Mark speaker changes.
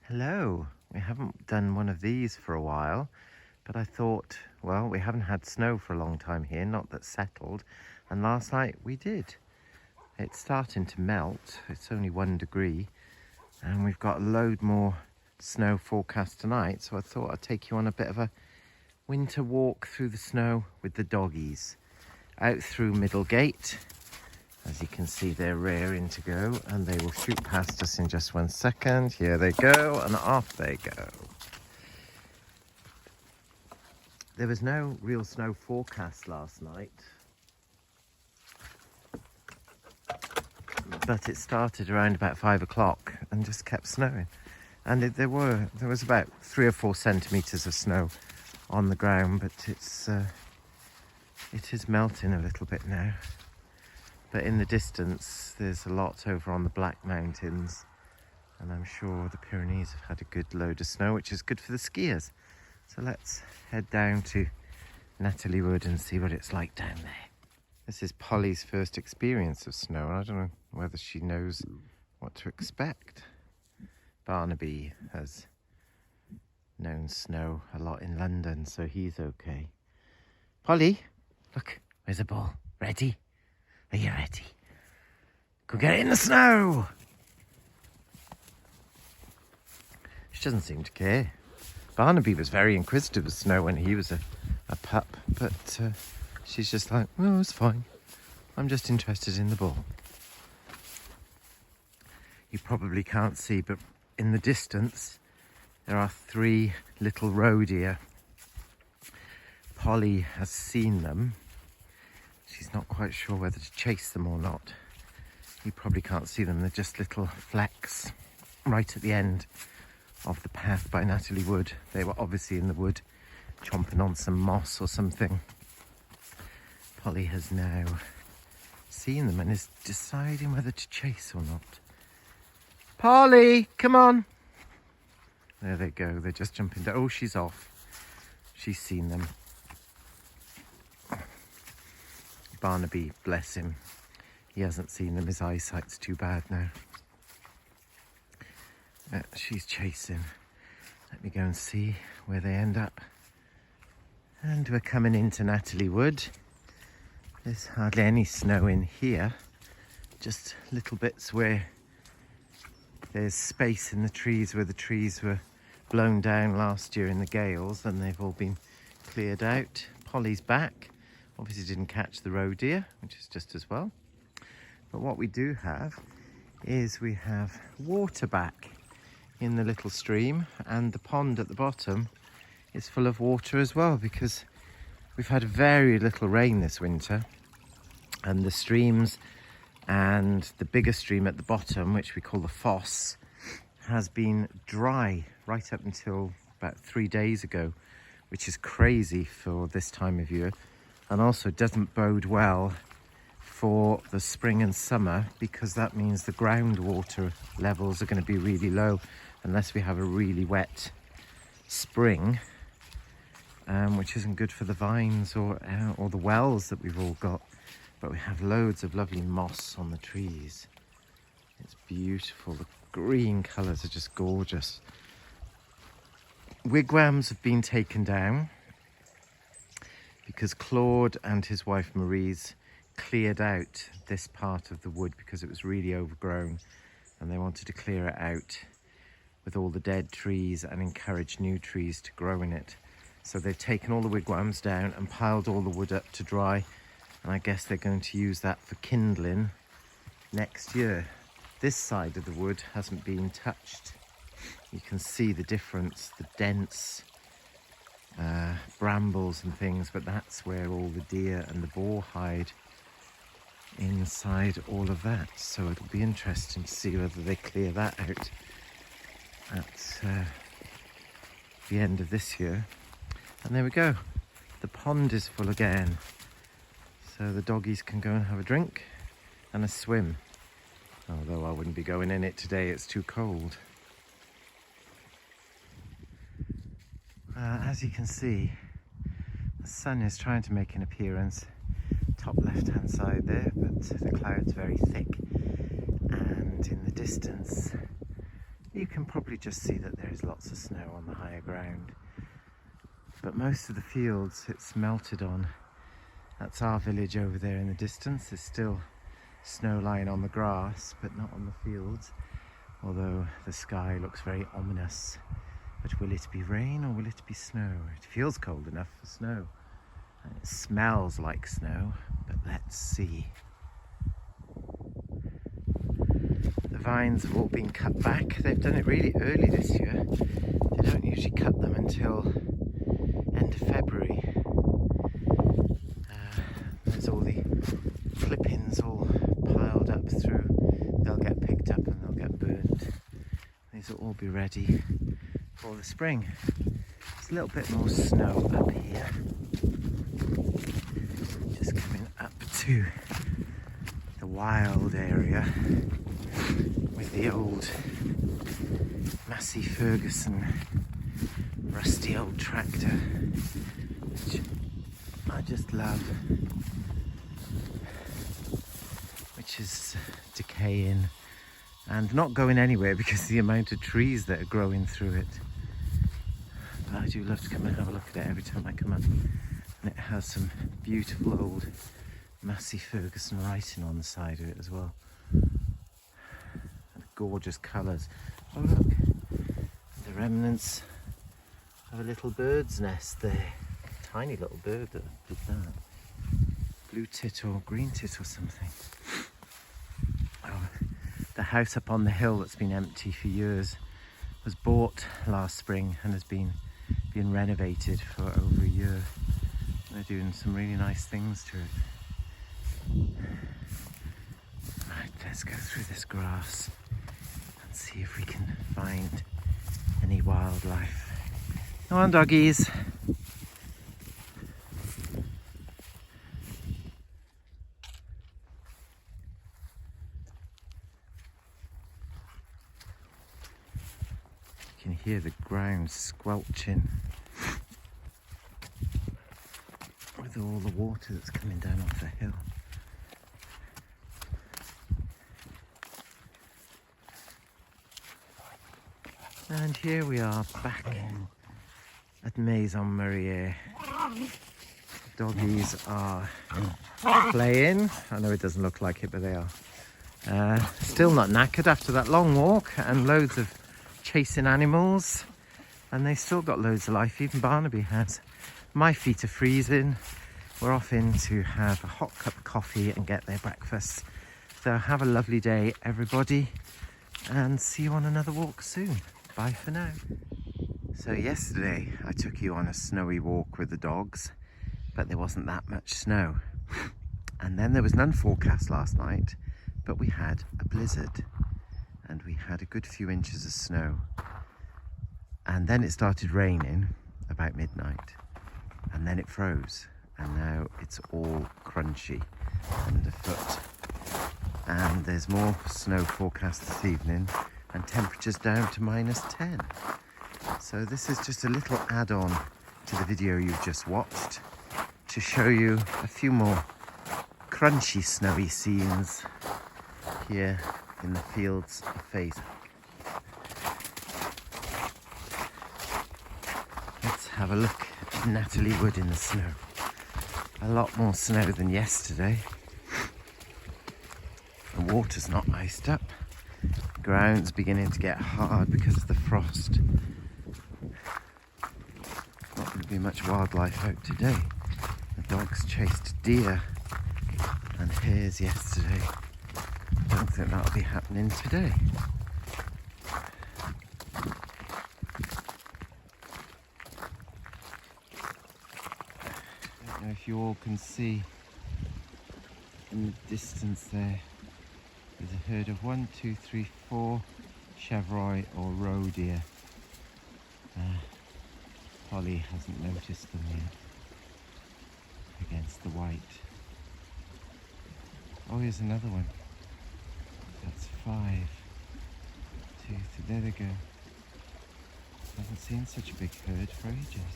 Speaker 1: Hello. We haven't done one of these for a while, but I thought, well, we haven't had snow for a long time here, not that settled, and last night we did. It's starting to melt. It's only 1 degree, and we've got a load more snow forecast tonight, so I thought I'd take you on a bit of a winter walk through the snow with the doggies. Out through Middlegate. As you can see, they're rearing to go, and they will shoot past us in just 1 second. Here they go, and off they go. There was no real snow forecast last night, but it started around about 5 o'clock and just kept snowing. And there was about 3 or 4 centimetres of snow on the ground, but it is melting a little bit now. But in the distance, there's a lot over on the Black Mountains, and I'm sure the Pyrenees have had a good load of snow, which is good for the skiers. So let's head down to Natalie Wood and see what it's like down there. This is Polly's first experience of snow, and I don't know whether she knows what to expect. Barnaby has known snow a lot in London, so he's okay. Polly, look, where's the ball? Ready? Are you ready? Go get it in the snow! She doesn't seem to care. Barnaby was very inquisitive of snow when he was a pup, but she's just like, oh, it's fine. I'm just interested in the ball. You probably can't see, but in the distance, there are 3 little roe deer. Polly has seen them. She's not quite sure whether to chase them or not. You probably can't see them. They're just little flecks right at the end of the path by Natalie Wood. They were obviously in the wood chomping on some moss or something. Polly has now seen them and is deciding whether to chase or not. Polly, come on. There they go. They're just jumping down. Oh, she's off. She's seen them. Barnaby, bless him, he hasn't seen them. His eyesight's too bad now. She's chasing. Let me go and see where they end up. And we're coming into Natalie Wood. There's hardly any snow in here, just little bits where there's space in the trees where the trees were blown down last year in the gales, and they've all been cleared out. Polly's back. Obviously didn't catch the roe deer, which is just as well. But what we do have is we have water back in the little stream, and the pond at the bottom is full of water as well, because we've had very little rain this winter, and the streams and the bigger stream at the bottom, which we call the Foss, has been dry right up until about 3 days ago, which is crazy for this time of year. And also doesn't bode well for the spring and summer, because that means the groundwater levels are going to be really low unless we have a really wet spring, which isn't good for the vines or the wells that we've all got. But we have loads of lovely moss on the trees. It's beautiful. The green colours are just gorgeous. Wigwams have been taken down because Claude and his wife Maryse cleared out this part of the wood because it was really overgrown, and they wanted to clear it out with all the dead trees and encourage new trees to grow in it. So they've taken all the wigwams down and piled all the wood up to dry, and I guess they're going to use that for kindling next year. This side of the wood hasn't been touched. You can see the difference, the dense brambles and things, but that's where all the deer and the boar hide, inside all of that. So it'll be interesting to see whether they clear that out at the end of this year. And there we go, the pond is full again, so the doggies can go and have a drink and a swim, although I wouldn't be going in it today, it's too cold. As you can see, the sun is trying to make an appearance top left hand side there, but the cloud's very thick, and in the distance You can probably just see that there is lots of snow on the higher ground. But most of the fields it's melted on. That's our village over there in the distance. There's still snow lying on the grass, but not on the fields. Although the sky looks very ominous. But will it be rain or will it be snow? It feels cold enough for snow. And it smells like snow, but let's see. The vines have all been cut back. They've done it really early this year. They don't usually cut them until end of February. There's all the clippings all piled up through. They'll get picked up and they'll get burnt. These will all be ready for the spring. There's a little bit more snow up here. Just coming up to the wild area with the old Massey Ferguson rusty old tractor, which I just love, which is decaying and not going anywhere because of the amount of trees that are growing through it. But I do love to come and have a look at it every time I come up. And it has some beautiful old Massey Ferguson writing on the side of it as well. And gorgeous colours. Oh look, the remnants of a little bird's nest there. Tiny little bird that did that. Blue tit or green tit or something. Oh, the house up on the hill that's been empty for years was bought last spring and has been renovated for over a year. They're doing some really nice things to it. Right, let's go through this grass and see if we can find any wildlife. Come on, doggies. You can hear the ground squelching with all the water that's coming down off the hill. And here we are back at Maison Morier. Doggies are playing. I know it doesn't look like it, but they are. Still not knackered after that long walk and loads of chasing animals. And they still got loads of life, even Barnaby has. My feet are freezing. We're off in to have a hot cup of coffee and get their breakfast. So have a lovely day, everybody, and see you on another walk soon. Bye for now. So yesterday I took you on a snowy walk with the dogs, but there wasn't that much snow. And then there was none forecast last night, but we had a blizzard and we had a good few inches of snow. And then it started raining about midnight and then it froze. And now it's all crunchy underfoot. And there's more snow forecast this evening and temperatures down to -10. So this is just a little add-on to the video you've just watched to show you a few more crunchy snowy scenes here in the fields of Fays. Let's have a look at Natalie Wood in the snow. A lot more snow than yesterday. The water's not iced up. The ground's beginning to get hard because of the frost. Not going to be much wildlife out today. The dogs chased deer and hares yesterday. I don't think that'll be happening today. I don't know if you all can see in the distance there. There's a herd of 1, 2, 3, 4 chevroi or roe deer. Polly hasn't noticed them yet against the white. Oh, here's another one. That's 5, 2, 3. There they go. I haven't seen such a big herd for ages.